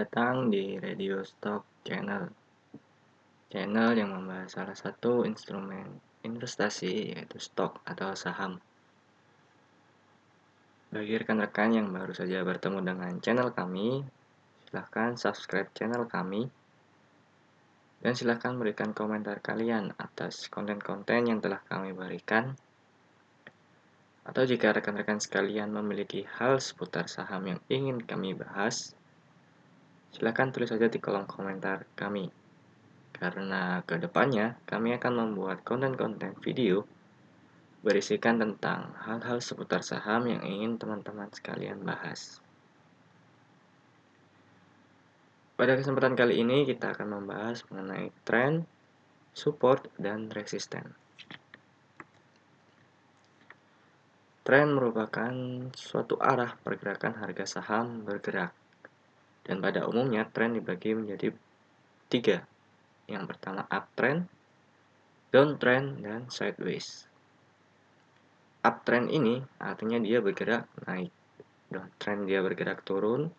Datang di Radio Stock Channel yang membahas salah satu instrumen investasi yaitu stok atau saham. Bagi rekan-rekan yang baru saja bertemu dengan channel kami, silahkan subscribe channel kami dan silahkan berikan komentar kalian atas konten-konten yang telah kami berikan. Atau jika rekan-rekan sekalian memiliki hal seputar saham yang ingin kami bahas, silahkan tulis saja di kolom komentar kami. Karena kedepannya kami akan membuat konten-konten video berisikan tentang hal-hal seputar saham yang ingin teman-teman sekalian bahas. Pada kesempatan kali ini kita akan membahas mengenai tren, support, dan resisten. Tren merupakan suatu arah pergerakan harga saham bergerak. Dan pada umumnya tren dibagi menjadi 3. Yang pertama uptrend, downtrend, dan sideways. Uptrend ini artinya dia bergerak naik, downtrend dia bergerak turun,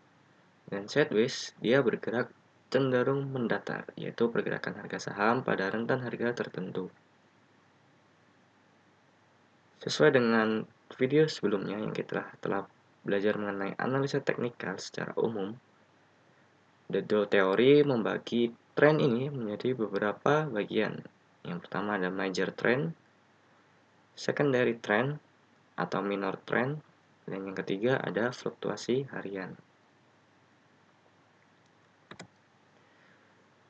dan sideways dia bergerak cenderung mendatar, yaitu pergerakan harga saham pada rentan harga tertentu. Sesuai dengan video sebelumnya yang kita telah belajar mengenai analisa teknikal secara umum, The Dow Theory membagi tren ini menjadi beberapa bagian. Yang pertama ada major trend, secondary trend atau minor trend, dan yang ketiga ada fluktuasi harian.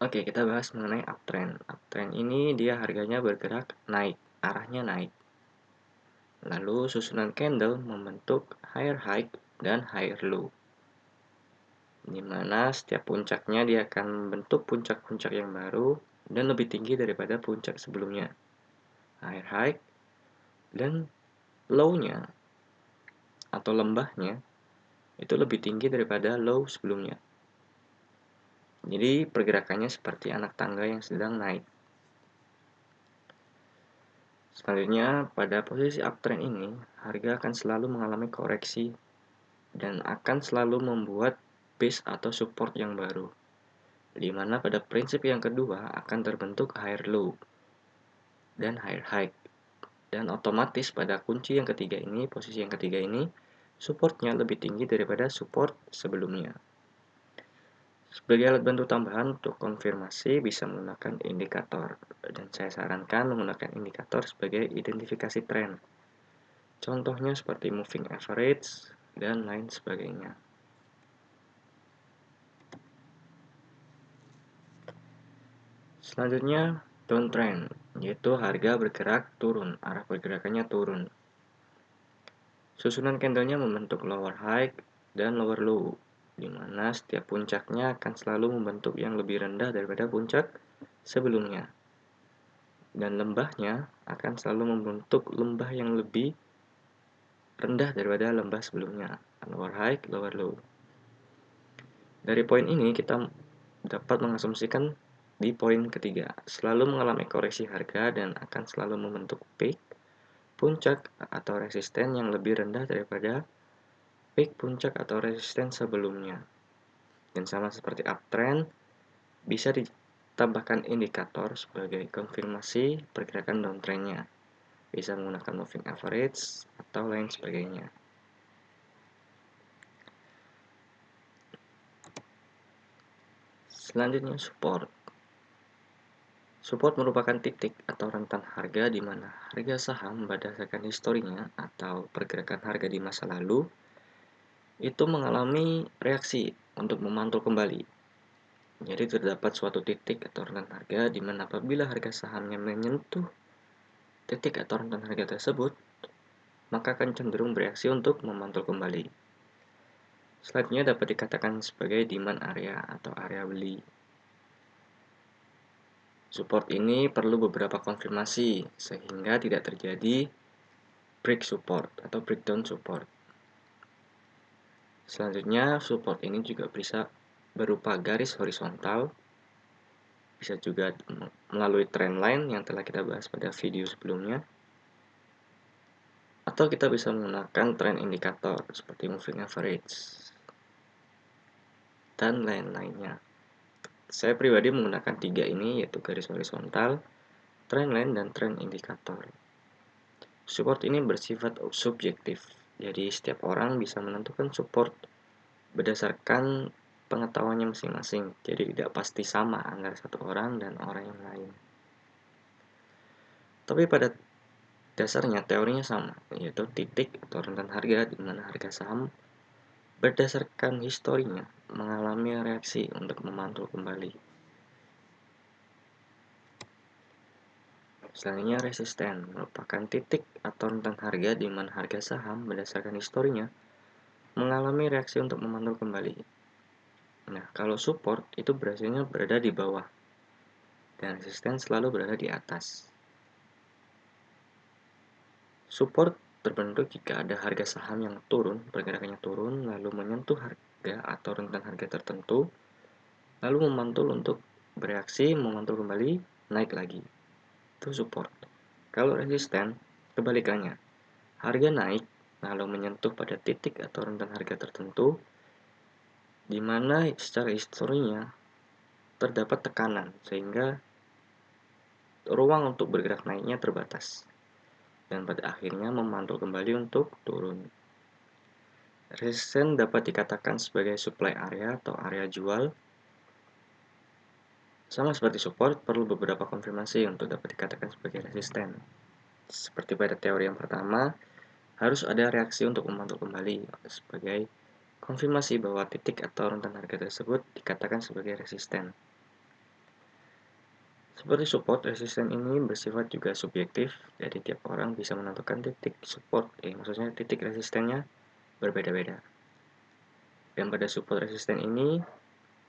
Oke, kita bahas mengenai uptrend. Uptrend ini dia harganya bergerak naik, arahnya naik. Lalu susunan candle membentuk higher high dan higher low. Di mana setiap puncaknya dia akan membentuk puncak-puncak yang baru dan lebih tinggi daripada puncak sebelumnya. Higher high dan low-nya atau lembahnya itu lebih tinggi daripada low sebelumnya. Jadi pergerakannya seperti anak tangga yang sedang naik. Selanjutnya, pada posisi uptrend ini, harga akan selalu mengalami koreksi dan akan selalu membuat base atau support yang baru. Di mana pada prinsip yang kedua akan terbentuk higher low dan higher high. Dan otomatis pada kunci yang ketiga ini, posisi yang ketiga ini, supportnya lebih tinggi daripada support sebelumnya. Sebagai alat bantu tambahan untuk konfirmasi bisa menggunakan indikator, dan saya sarankan menggunakan indikator sebagai identifikasi tren. Contohnya seperti moving average dan lain sebagainya. Selanjutnya downtrend, yaitu harga bergerak turun, arah pergerakannya turun. Susunan candlenya membentuk lower high dan lower low, di mana setiap puncaknya akan selalu membentuk yang lebih rendah daripada puncak sebelumnya. Dan lembahnya akan selalu membentuk lembah yang lebih rendah daripada lembah sebelumnya, lower high, lower low. Dari poin ini kita dapat mengasumsikan di poin ketiga, selalu mengalami koreksi harga dan akan selalu membentuk peak, puncak atau resisten yang lebih rendah daripada peak, puncak atau resisten sebelumnya. Dan sama seperti uptrend, bisa ditambahkan indikator sebagai konfirmasi pergerakan downtrendnya. Bisa menggunakan moving average atau lain sebagainya. Selanjutnya support. Support merupakan titik atau rentan harga di mana harga saham berdasarkan historinya atau pergerakan harga di masa lalu itu mengalami reaksi untuk memantul kembali. Jadi terdapat suatu titik atau rentan harga di mana apabila harga sahamnya menyentuh titik atau rentan harga tersebut, maka akan cenderung bereaksi untuk memantul kembali. Selanjutnya dapat dikatakan sebagai demand area atau area beli. Support ini perlu beberapa konfirmasi sehingga tidak terjadi break support atau breakdown support. Selanjutnya support ini juga bisa berupa garis horizontal, bisa juga melalui trendline yang telah kita bahas pada video sebelumnya, atau kita bisa menggunakan trend indikator seperti moving average. dan lain-lainnya. Saya pribadi menggunakan 3 ini, yaitu garis horizontal, trendline, dan trend indikator. Support ini bersifat subjektif, jadi setiap orang bisa menentukan support berdasarkan pengetahuannya masing-masing, jadi tidak pasti sama antara satu orang dan orang yang lain. Tapi pada dasarnya teorinya sama, yaitu titik atau rentan harga di mana harga saham berdasarkan historinya mengalami reaksi untuk memantul kembali. Selanjutnya, resisten merupakan titik atau rentan harga di mana harga saham berdasarkan historinya mengalami reaksi untuk memantul kembali. Nah, kalau support itu biasanya berada di bawah dan resisten selalu berada di atas. Support terbentuk jika ada harga saham yang turun, pergerakannya turun, lalu menyentuh harga atau rentan harga tertentu, lalu memantul untuk bereaksi, memantul kembali, naik lagi. Itu support. Kalau resisten, kebalikannya. Harga naik, lalu menyentuh pada titik atau rentan harga tertentu, di mana secara historinya terdapat tekanan, sehingga ruang untuk bergerak naiknya terbatas. Dan pada akhirnya memantul kembali untuk turun. Resisten dapat dikatakan sebagai supply area atau area jual. Sama seperti support, perlu beberapa konfirmasi untuk dapat dikatakan sebagai resisten. Seperti pada teori yang pertama, harus ada reaksi untuk memantul kembali sebagai konfirmasi bahwa titik atau rentan harga tersebut dikatakan sebagai resisten. Seperti support, resisten ini bersifat juga subjektif, jadi tiap orang bisa menentukan titik support, maksudnya titik resistennya berbeda-beda. Dan pada support resisten ini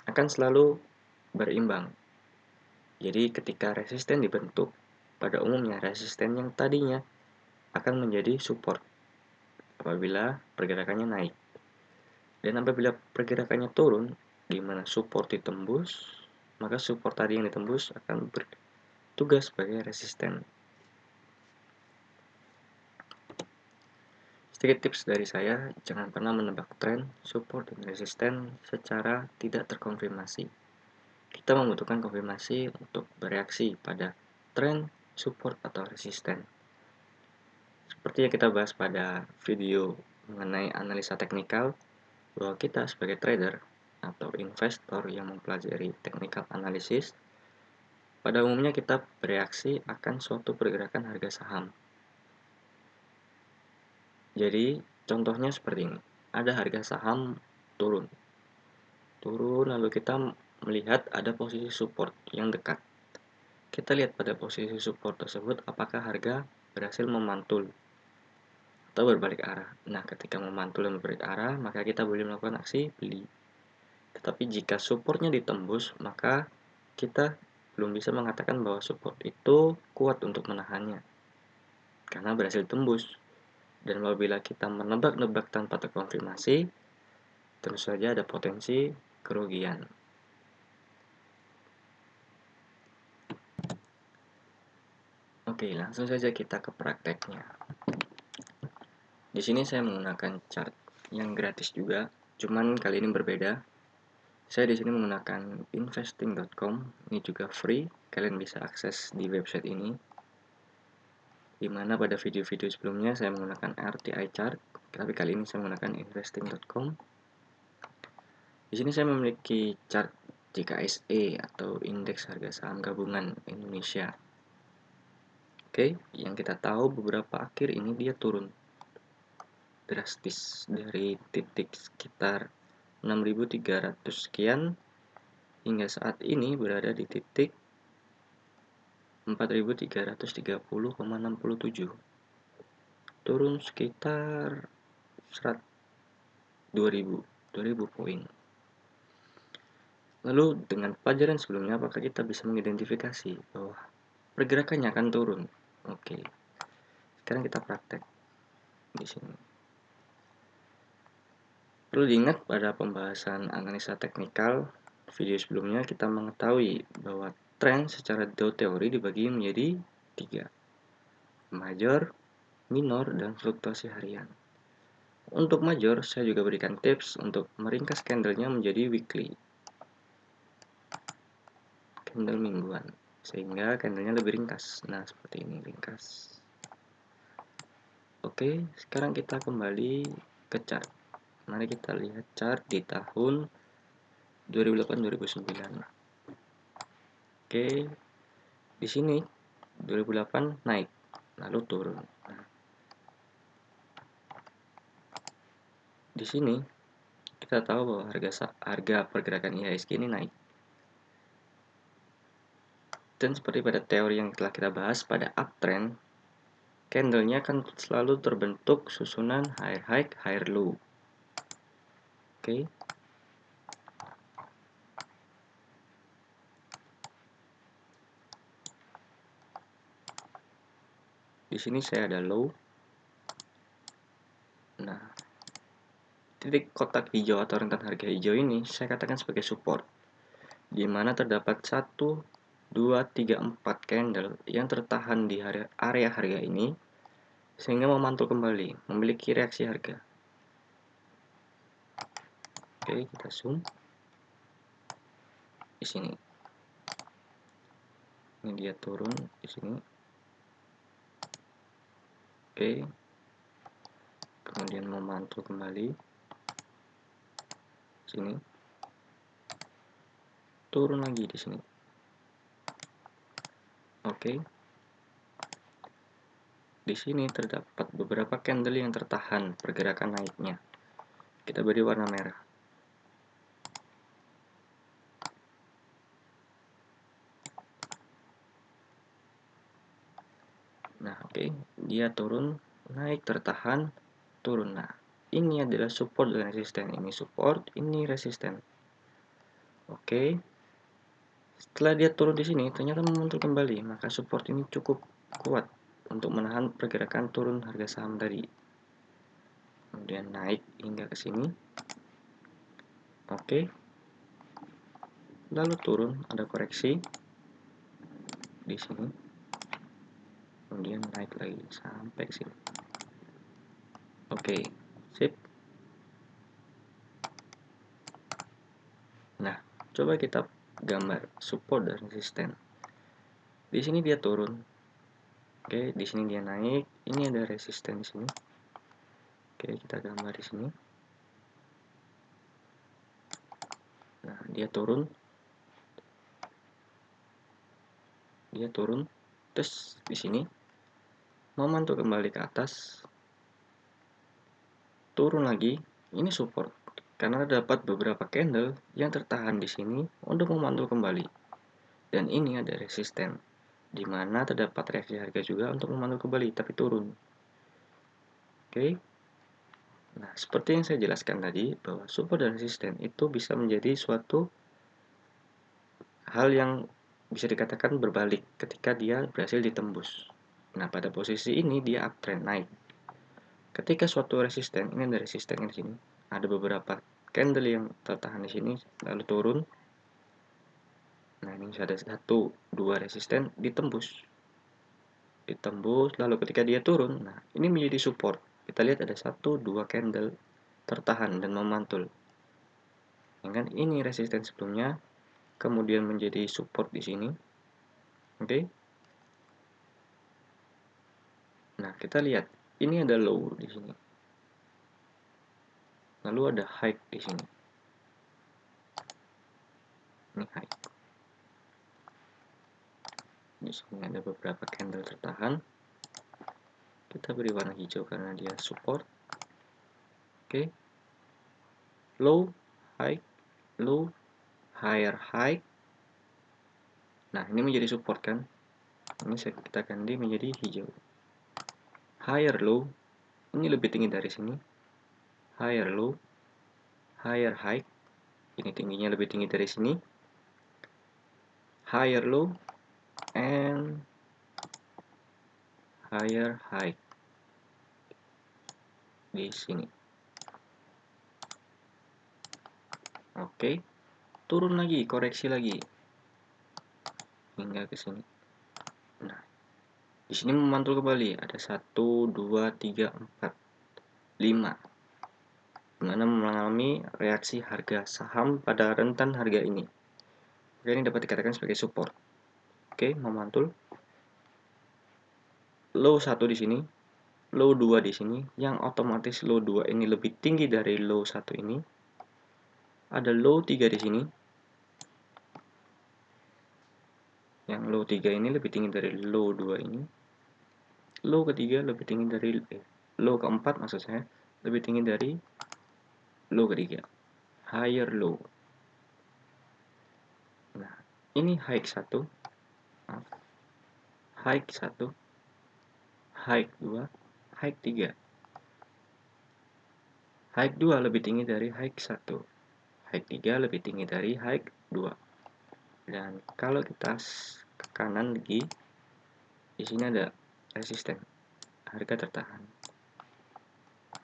akan selalu berimbang. Jadi ketika resisten dibentuk, pada umumnya resisten yang tadinya akan menjadi support apabila pergerakannya naik. Dan apabila pergerakannya turun, di mana support ditembus, maka support tadi yang ditembus akan bertugas sebagai resisten. Sedikit tips dari saya, jangan pernah menebak tren, support, dan resisten secara tidak terkonfirmasi. Kita membutuhkan konfirmasi untuk bereaksi pada tren, support, atau resisten. Seperti yang kita bahas pada video mengenai analisa teknikal, bahwa kita sebagai trader atau investor yang mempelajari technical analysis, pada umumnya kita bereaksi akan suatu pergerakan harga saham. Jadi, contohnya seperti ini. Ada harga saham turun, lalu kita melihat ada posisi support yang dekat. Kita lihat pada posisi support tersebut apakah harga berhasil memantul atau berbalik arah. Nah, ketika memantul dan berbalik arah, maka kita boleh melakukan aksi beli. Tetapi jika supportnya ditembus, maka kita belum bisa mengatakan bahwa support itu kuat untuk menahannya, karena berhasil tembus. Dan apabila kita menebak-nebak tanpa terkonfirmasi, terus saja ada potensi kerugian. Oke, langsung saja kita ke prakteknya. Di sini saya menggunakan chart yang gratis juga, cuman kali ini berbeda. Saya di sini menggunakan investing.com, ini juga free, kalian bisa akses di website ini. Di mana pada video-video sebelumnya saya menggunakan RTI chart, tapi kali ini saya menggunakan investing.com. Di sini saya memiliki chart JKSE atau indeks harga saham gabungan Indonesia. Oke, yang kita tahu beberapa akhir ini dia turun drastis dari titik sekitar 6.300 sekian hingga saat ini berada di titik 4.330,67, turun sekitar 2.000 poin. Lalu dengan pelajaran sebelumnya, apakah kita bisa mengidentifikasi bahwa pergerakannya akan turun? Oke, sekarang kita praktek di sini. Perlu diingat pada pembahasan analisa teknikal video sebelumnya, kita mengetahui bahwa tren secara teori dibagi menjadi 3, major, minor, dan fluktuasi harian. Untuk major, saya juga berikan tips untuk meringkas candlenya menjadi weekly. candle mingguan, sehingga candlenya lebih ringkas. Nah, seperti ini, ringkas. Oke, sekarang kita kembali ke chart. Mari kita lihat chart di tahun 2008-2009. Oke, di sini 2008 naik, lalu turun. Nah, di sini kita tahu bahwa harga pergerakan IHSG ini naik. Dan seperti pada teori yang telah kita bahas pada uptrend, candlenya akan selalu terbentuk susunan higher high, higher low. Oke. Di sini saya ada low. Nah, titik kotak hijau atau rentan harga hijau ini saya katakan sebagai support, di mana terdapat 1, 2, 3, 4 candle yang tertahan di area harga ini sehingga memantul kembali, memiliki reaksi harga. Oke, kita zoom di sini. Ini dia turun di sini. Oke. Kemudian memantul kembali sini. Turun lagi di sini. Oke. Di sini terdapat beberapa candle yang tertahan pergerakan naiknya. Kita beri warna merah. Nah, oke, dia turun, naik, tertahan, turun. Nah, ini adalah support dan resisten. Ini support, ini resisten. Oke. Setelah dia turun di sini, ternyata memantul kembali, maka support ini cukup kuat untuk menahan pergerakan turun harga saham tadi. Kemudian naik hingga ke sini. Oke. Lalu turun, ada koreksi di sini. Kemudian naik lagi sampai ke sini. Oke, sip. Nah, coba kita gambar support dan resisten. Di sini dia turun. Oke, di sini dia naik. Ini ada resisten di sini. Oke, kita gambar di sini. Nah, dia turun. Dia turun. Terus di sini memantul kembali ke atas. Turun lagi. Ini support. Karena dapat beberapa candle yang tertahan di sini untuk memantul kembali. Dan ini ada resisten, di mana terdapat reaksi harga juga untuk memantul kembali, tapi turun. Oke. Nah, seperti yang saya jelaskan tadi, bahwa support dan resisten itu bisa menjadi suatu hal yang bisa dikatakan berbalik ketika dia berhasil ditembus. Nah, pada posisi ini dia uptrend naik. Ketika suatu resisten, ini ada resisten di sini, ada beberapa candle yang tertahan di sini, lalu turun. Nah, ini ada 1, 2 resisten ditembus, lalu ketika dia turun, nah ini menjadi support. Kita lihat ada 1, 2 candle tertahan dan memantul. Kan ini resisten sebelumnya, kemudian menjadi support di sini. Oke. Nah, kita lihat ini ada low di sini. Lalu ada high di sini. Ini high. Di sini ada beberapa candle tertahan. Kita beri warna hijau karena dia support. Oke. Low, high, low, higher high. Nah, ini menjadi support kan? Ini kita ganti menjadi hijau. Higher low, ini lebih tinggi dari sini. Higher low, higher high, ini tingginya lebih tinggi dari sini. Higher low and higher high di sini. Oke, turun lagi, koreksi lagi hingga ke sini. Nah, di sini memantul kembali, ada 1, 2, 3, 4, 5, dimana mengalami reaksi harga saham pada rentan harga ini. Oke, ini dapat dikatakan sebagai support. Oke, memantul. Low 1 di sini, low 2 di sini, yang otomatis low 2 ini lebih tinggi dari low 1 ini. Ada low 3 di sini. Yang low 3 ini lebih tinggi dari low 2 ini. Low ketiga lebih tinggi dari low keempat maksud saya, lebih tinggi dari low ketiga. Higher low. Nah, ini high 1. Maaf. High 1. High 2. High 3. High 2 lebih tinggi dari high 1. High 3 lebih tinggi dari high 2. Dan kalau kita ke kanan lagi, di sini ada resisten, harga tertahan.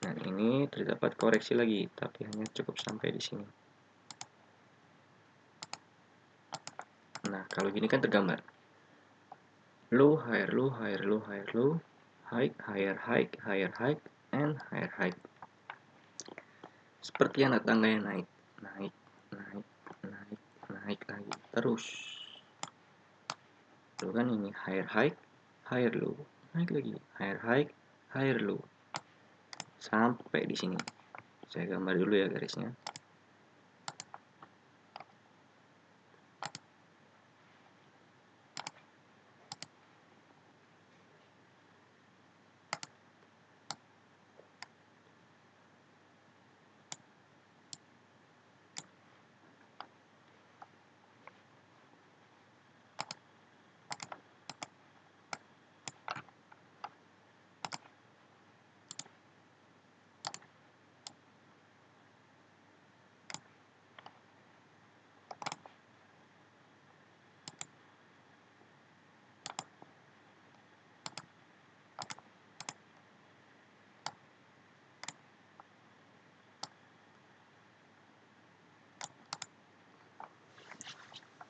Dan ini terdapat koreksi lagi, tapi hanya cukup sampai di sini. Nah, kalau gini kan tergambar low, higher, low, higher, low, higher, low, high, higher, high, higher, high, and higher, high. Seperti anak tangga yang naik, naik, naik, naik, naik lagi terus. Tuh kan ini higher high, higher low, naik lagi higher high, higher low, sampai di sini. Saya gambar dulu ya garisnya.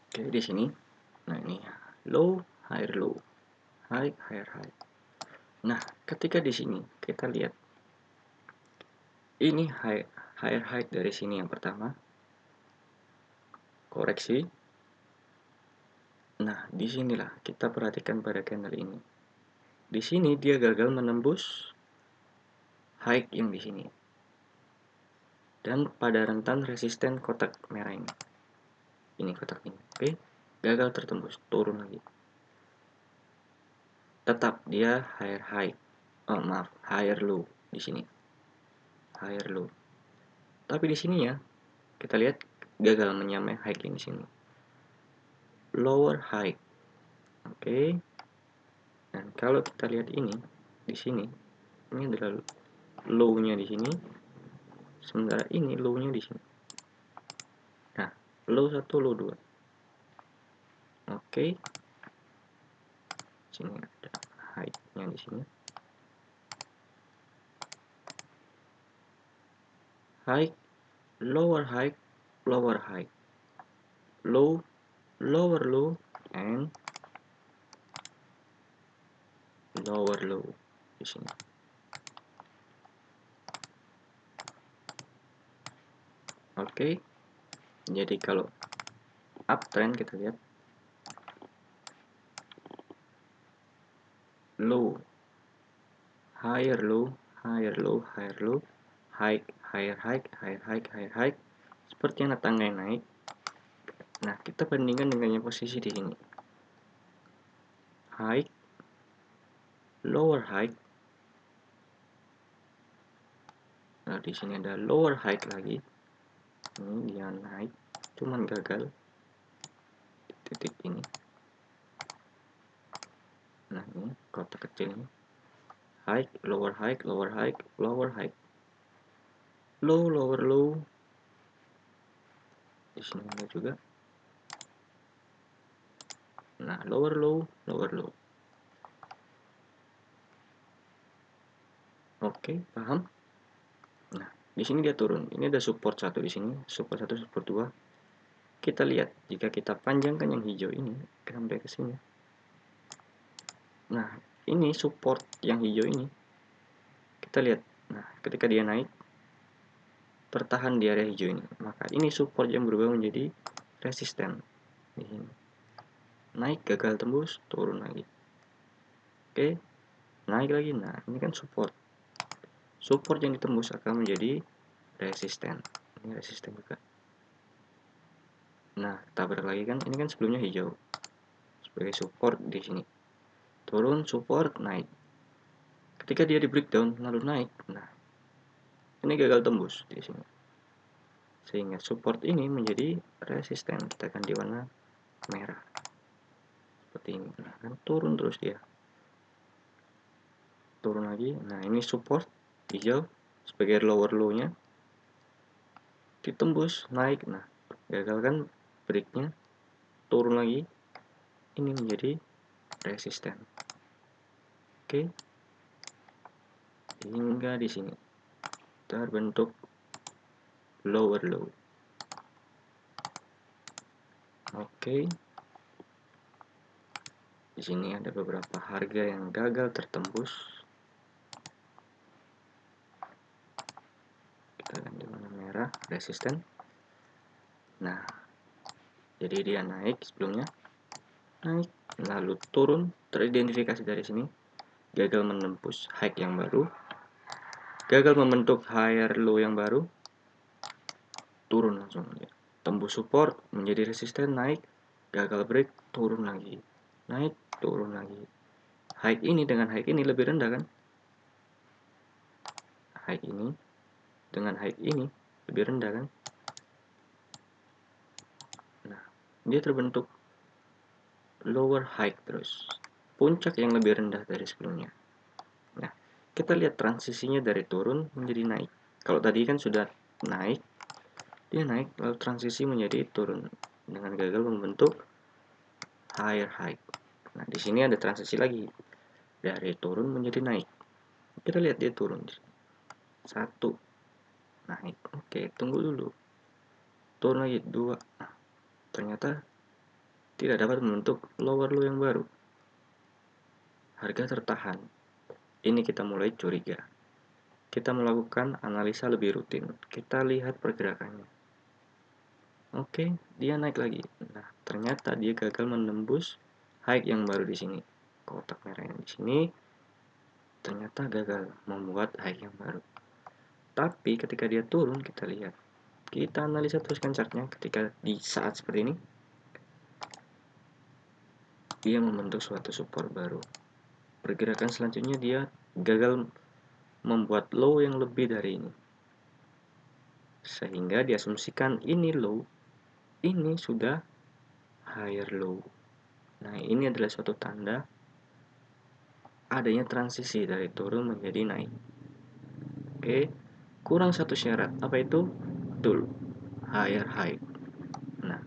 Oke, di sini. Nah, ini low, higher low, high, higher high. Nah, ketika di sini kita lihat ini higher high dari sini yang pertama. Koreksi. Nah, disinilah kita perhatikan pada candle ini. Di sini dia gagal menembus high yang di sini. Dan pada rentan resisten kotak merah ini. Ini kotak ini. Oke, gagal tertembus, turun lagi. Tetap dia higher high. Oh, maaf, higher low di sini. Higher low. Tapi di sini ya, kita lihat gagal menyamai high yang di sini. Lower high. Oke. Dan kalau kita lihat ini di sini, ini adalah low-nya di sini. Sementara ini low-nya di sini. Nah, low 1, low 2. Oke. Sini ada high-nya di sini. High, lower high, lower high. Low, lower low, and lower low di sini. Oke. Jadi kalau uptrend kita lihat low, higher low, higher low, higher low, high, higher high, higher high, higher high. Seperti anak tangga yang naik. Nah, kita bandingkan dengan yang posisi di sini. High, lower high. Nah, di sini ada lower high lagi. Ini dia naik, cuman gagal di titik ini. Nah, ini kotak kecil ini. High, lower high, lower high, lower high. Low, lower low. Di sini ada juga. Nah, lower low, lower low. Oke, paham? Nah, di sini dia turun. Ini ada support 1 di sini, support 1, support 2. Kita lihat jika kita panjangkan yang hijau ini sampai ke sini. Nah, ini support yang hijau ini. Kita lihat. Nah, ketika dia naik tertahan di area hijau ini, maka ini support yang berubah menjadi resisten. di sini. Naik, gagal tembus, turun lagi. Oke, naik lagi. Nah, ini kan support. Support yang ditembus akan menjadi resisten. Ini resisten juga. Nah, tabrak lagi kan, ini kan sebelumnya hijau sebagai support di sini. Turun, support, naik. Ketika dia di breakdown lalu naik, nah ini gagal tembus di sini. Sehingga support ini menjadi resisten. Kita akan di warna merah. Seperti ini. Nah, kan turun terus dia. Turun lagi. Nah, ini support hijau sebagai lower low-nya. Ditembus, naik. Nah, gagal kan breaknya. Turun lagi. Ini menjadi resisten. Oke. Hingga di sini terbentuk lower low. Oke. Di sini ada beberapa harga yang gagal tertembus. Kita akan di warna merah, resisten. Nah, jadi dia naik sebelumnya, naik, lalu turun, teridentifikasi dari sini, gagal menembus high yang baru, gagal membentuk higher low yang baru, turun langsung dia. Tembus support menjadi resisten, naik, gagal break, turun lagi, naik, turun lagi. High ini dengan high ini lebih rendah kan? High ini dengan high ini lebih rendah kan? Nah, dia terbentuk lower high terus, puncak yang lebih rendah dari sebelumnya. Nah, kita lihat transisinya dari turun menjadi naik. Kalau tadi kan sudah naik, dia naik lalu transisi menjadi turun dengan gagal membentuk higher high. Nah, di sini ada transisi lagi dari turun menjadi naik. Kita lihat dia turun. Satu, naik. Oke, tunggu dulu. Turun lagi, dua. Nah, ternyata tidak dapat membentuk lower low yang baru. Harga tertahan. Ini kita mulai curiga. Kita melakukan analisa lebih rutin. Kita lihat pergerakannya. Oke, dia naik lagi. Nah, ternyata dia gagal menembus high yang baru di sini. Kotak merah yang di sini ternyata gagal membuat high yang baru. Tapi ketika dia turun, kita lihat. Kita analisa teruskan chartnya. Ketika di saat seperti ini, dia membentuk suatu support baru. Pergerakan selanjutnya dia gagal membuat low yang lebih dari ini. Sehingga diasumsikan ini low, ini sudah higher low. Nah, ini adalah suatu tanda adanya transisi dari turun menjadi naik. Oke, kurang satu syarat. Apa itu? Betul, higher high. Nah,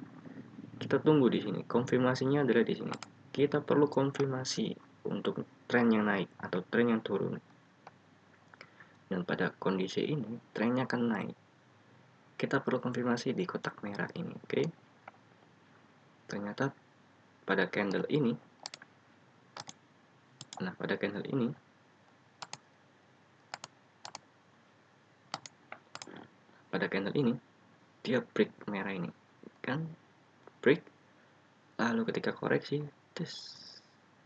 kita tunggu di sini. Konfirmasinya adalah di sini. Kita perlu konfirmasi untuk tren yang naik atau tren yang turun. Dan pada kondisi ini, trennya akan naik. Kita perlu konfirmasi di kotak merah ini, oke? Ternyata pada candle ini, pada candle ini, dia break merah ini, kan? Break, lalu ketika koreksi, tes.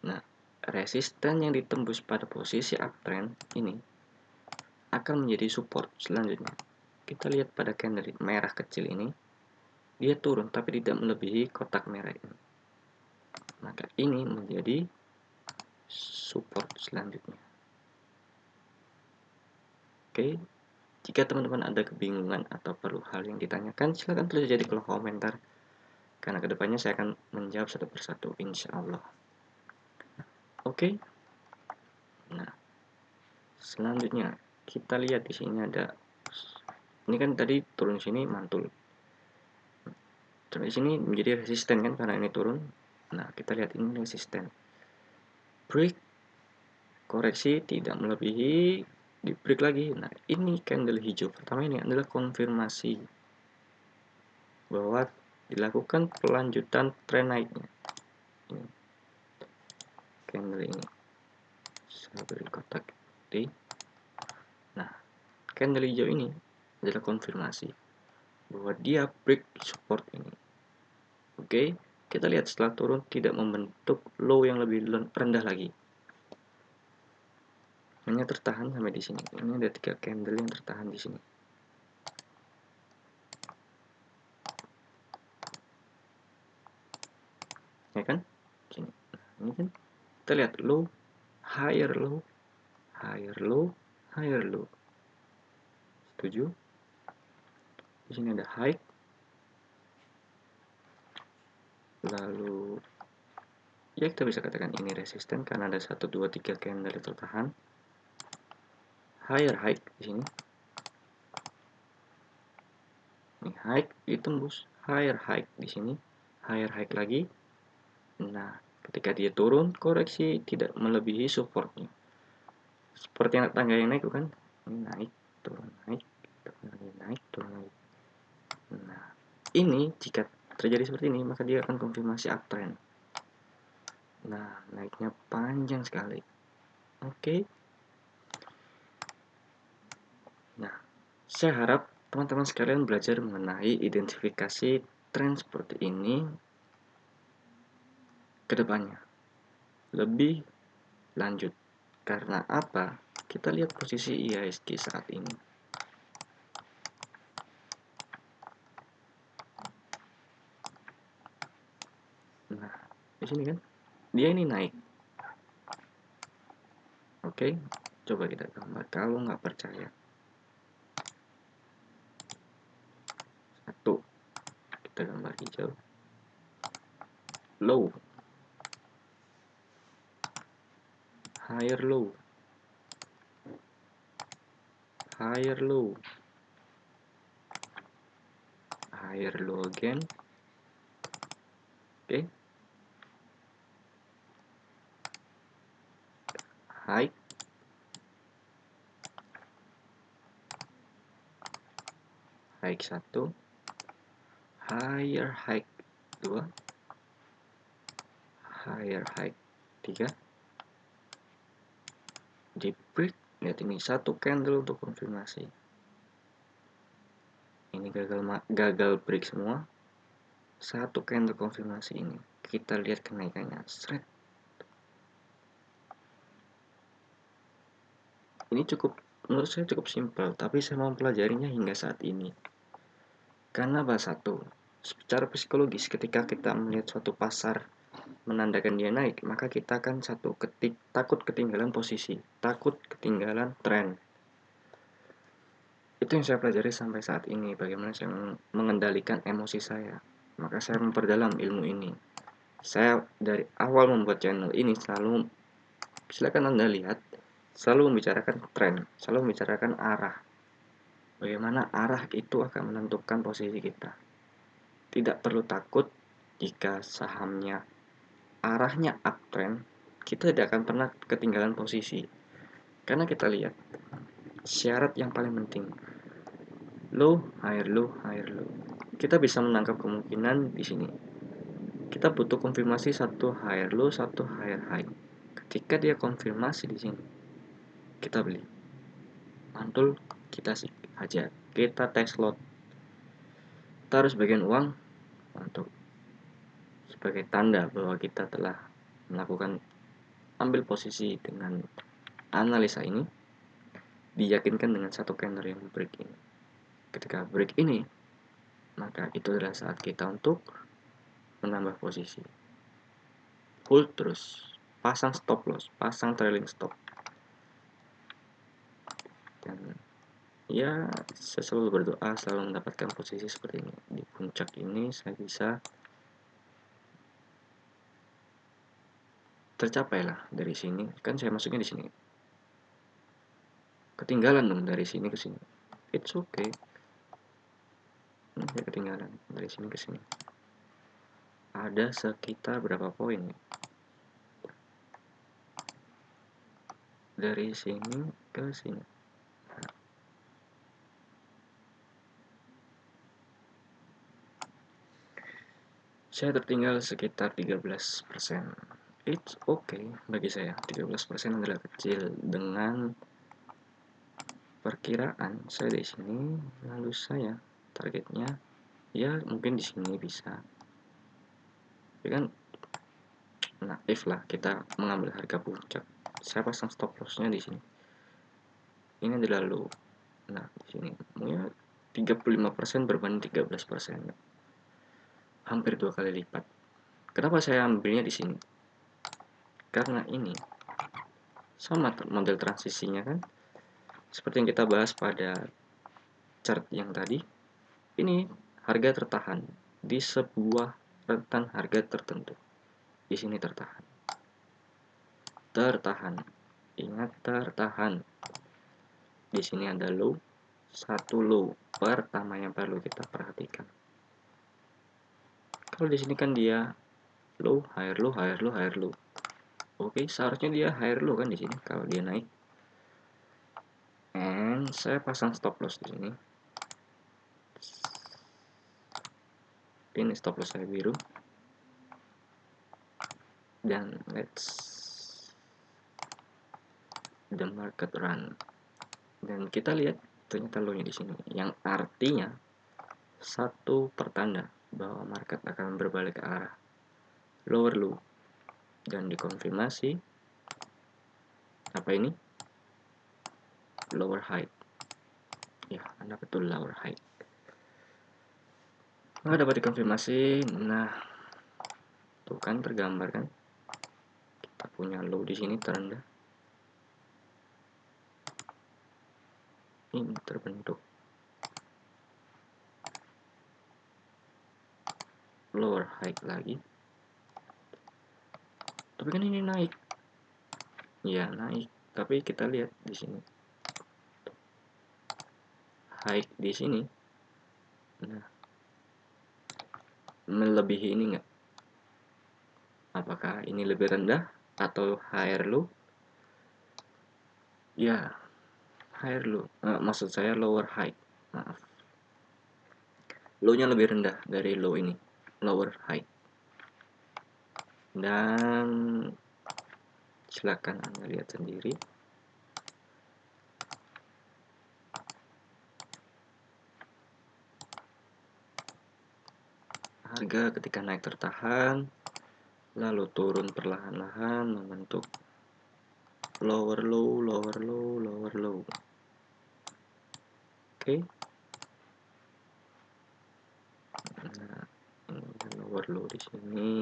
Nah, resisten yang ditembus pada posisi uptrend ini akan menjadi support selanjutnya. Kita lihat pada candle merah kecil ini, dia turun tapi tidak melebihi kotak merah ini. Maka ini menjadi support selanjutnya. Oke, jika teman-teman ada kebingungan atau perlu hal yang ditanyakan, silahkan tulis aja di kolom komentar. Karena kedepannya saya akan menjawab satu persatu, insya Allah. Oke, nah selanjutnya kita lihat di sini ada, ini kan tadi turun sini mantul, turun di sini menjadi resisten kan karena ini turun. Nah, kita lihat ini resisten, break, koreksi tidak melebihi, di break lagi. Nah, ini candle hijau pertama ini adalah konfirmasi bahwa dilakukan pelanjutan tren naiknya. Ini candle ini saya beri kotak D. Nah, candle hijau ini adalah konfirmasi bahwa dia break support ini. Oke, Kita lihat setelah turun tidak membentuk low yang lebih rendah lagi. Hanya tertahan sampai di sini. Ini ada 3 candle yang tertahan di sini. Ya kan? Sini. Ini kan kita lihat low, higher low, higher low, higher low. Setuju? Di sini ada high. Lalu ya kita bisa katakan ini resisten karena ada 1 2 3 candle yang tertahan. Higher high di sini. Ini high ditembus, higher high di sini, higher high lagi. Nah, ketika dia turun, koreksi tidak melebihi supportnya. Seperti anak tangga yang naik kan? Ini naik, turun, naik, turun lagi, naik, turun lagi. Nah, ini jika terjadi seperti ini, maka dia akan konfirmasi uptrend. Nah, naiknya panjang sekali. Oke. Nah, saya harap teman-teman sekalian belajar mengenai identifikasi tren seperti ini ke depannya. Lebih lanjut. Karena apa? Kita lihat posisi IHSG saat ini. Nah, di sini kan dia ini naik. Oke, coba kita gambar. Kalau nggak percaya, 1 kita gambar hijau, low, higher low, higher low, higher low again. Oke, high, high 1, higher high 2, higher high 3, di break. Lihat ini 1 candle untuk konfirmasi. Ini gagal break semua. 1 candle konfirmasi ini. Kita lihat kenaikannya. Shred. Ini menurut saya cukup simpel, tapi saya mau mempelajarinya hingga saat ini. Karena satu, secara psikologis ketika kita melihat suatu pasar menandakan dia naik, maka kita akan takut ketinggalan posisi, takut ketinggalan tren. Itu yang saya pelajari sampai saat ini, bagaimana saya mengendalikan emosi saya. Maka saya memperdalam ilmu ini. Saya dari awal membuat channel ini silakan Anda lihat, selalu membicarakan tren, selalu membicarakan arah. Bagaimana arah itu akan menentukan posisi kita. Tidak perlu takut jika sahamnya arahnya uptrend, kita tidak akan pernah ketinggalan posisi. Karena kita lihat syarat yang paling penting, low, higher low, higher low. Kita bisa menangkap kemungkinan di sini. Kita butuh konfirmasi 1 higher low, 1 higher high. Ketika dia konfirmasi di sini, kita beli. Mantul, kita hajar. Kita test lot. Taruh sebagian uang untuk sebagai tanda bahwa kita telah melakukan ambil posisi dengan analisa ini, diyakinkan dengan 1 candle yang break ini. Ketika break ini, maka itu adalah saat kita untuk menambah posisi. Hold terus, pasang stop loss, pasang trailing stop. Dan ya, saya selalu berdoa selalu mendapatkan posisi seperti ini. Di puncak ini saya bisa tercapai lah dari sini. Kan saya masuknya di sini. Ketinggalan dong dari sini ke sini. It's okay. Saya ketinggalan dari sini ke sini. Ada sekitar berapa poin ya? Dari sini ke sini. Saya tertinggal sekitar 13%. It's okay bagi saya. 13% adalah kecil dengan perkiraan saya di sini, lalu saya targetnya ya mungkin di sini bisa. tapi kan naif lah kita mengambil harga puncak. Saya pasang stop lossnya di sini. Ini adalah low. Nah, di sini mungkin 35% berbanding 13%. Hampir 2 kali lipat. Kenapa saya ambilnya di sini? Karena ini sama model transisinya kan. Seperti yang kita bahas pada chart yang tadi, ini harga tertahan di sebuah rentan harga tertentu. Di sini tertahan. Tertahan. Ingat tertahan. Di sini ada low, satu low pertama yang perlu kita perhatikan. Kalau di sini kan dia low, higher low, higher low, higher low. Oke, seharusnya dia higher low kan di sini kalau dia naik. And saya pasang stop loss di sini. Ini stop loss saya biru. Dan let's the market run. Dan kita lihat ternyata low-nya di sini, yang artinya satu pertanda bahwa market akan berbalik ke arah lower low dan dikonfirmasi apa ini lower high. Ya, Anda betul, lower high. Nah, dapat dikonfirmasi. Nah, tuh kan tergambar kan, kita punya low di sini terendah. Ini terbentuk lower high lagi. Tapi kan ini naik. Ya, naik. Tapi kita lihat di sini. High di sini. Nah, melebihi ini enggak? Apakah ini lebih rendah atau higher low? Ya, higher low. Maksud saya lower high. Maaf. Low-nya lebih rendah dari low ini. Lower high. Dan silakan Anda lihat sendiri. Harga ketika naik tertahan, lalu turun perlahan-lahan membentuk lower low, lower low, lower low. Oke. Nah, ini lower low di sini.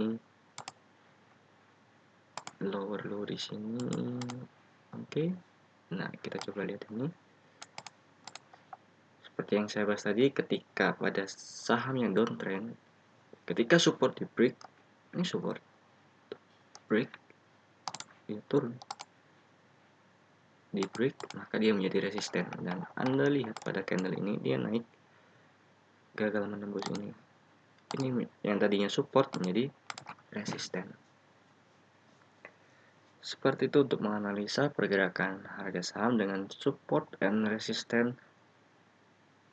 Lower low di sini. Oke. Nah, kita coba lihat ini. Seperti yang saya bahas tadi, ketika pada saham yang downtrend, ketika support di break, ini support break, dia turun di break, maka dia menjadi resisten. Dan Anda lihat pada candle ini dia naik, gagal menembus ini. Ini yang tadinya support menjadi resisten. Seperti itu untuk menganalisa pergerakan harga saham dengan support and resisten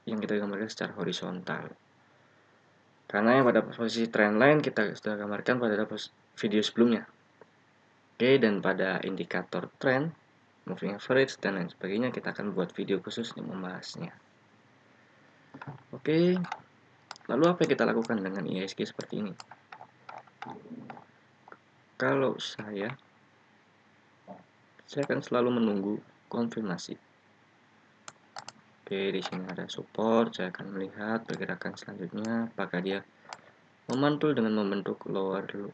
yang kita gambarkan secara horizontal. Karena yang pada posisi trendline kita sudah gambarkan pada video sebelumnya. Oke, dan pada indikator trend, moving average dan lain sebagainya kita akan buat video khusus untuk membahasnya. Oke, lalu apa yang kita lakukan dengan IHSG seperti ini? Kalau saya akan selalu menunggu konfirmasi. Oke, di sini ada support, saya akan melihat pergerakan selanjutnya apakah dia memantul dengan membentuk lower low,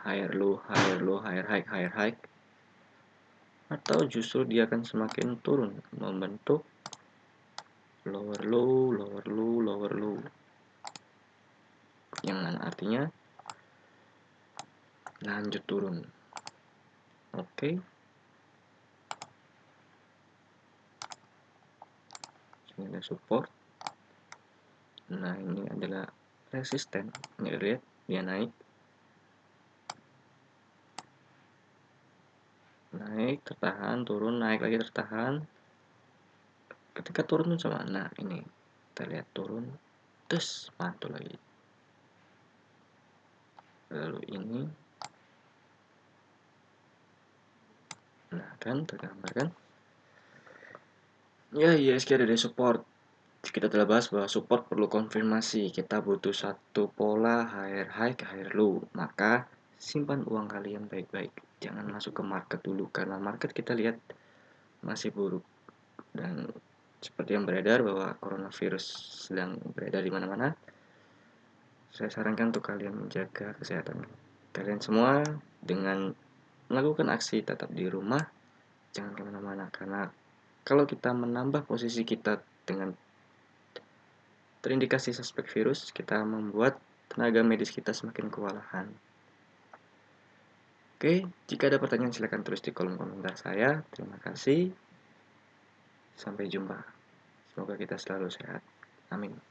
higher low, higher low, higher high, higher high, atau justru dia akan semakin turun membentuk lower low, lower low, lower low, yang mana artinya lanjut turun. Oke. Ini ada support. Nah, ini adalah resisten. Ini lihat dia naik. Naik, tertahan, turun, naik lagi tertahan. Ketika turun sama, nah ini kita lihat turun, terus mantul lagi. Lalu ini, nah kan tergambar kan? Ya, ISG ada di support kita telah bahas bahwa support perlu konfirmasi. Kita butuh satu pola hire high ke hire low. Maka simpan uang kalian baik-baik. Jangan masuk ke market dulu karena market kita lihat masih buruk. Dan seperti yang beredar bahwa coronavirus sedang beredar di mana-mana. Saya sarankan untuk kalian menjaga kesehatan kalian semua dengan melakukan aksi tetap di rumah. Jangan kemana-mana karena kalau kita menambah posisi kita dengan terindikasi suspek virus, kita membuat tenaga medis kita semakin kewalahan. Oke, jika ada pertanyaan silakan tulis di kolom komentar saya. Terima kasih. Sampai jumpa. Semoga kita selalu sehat. Amin.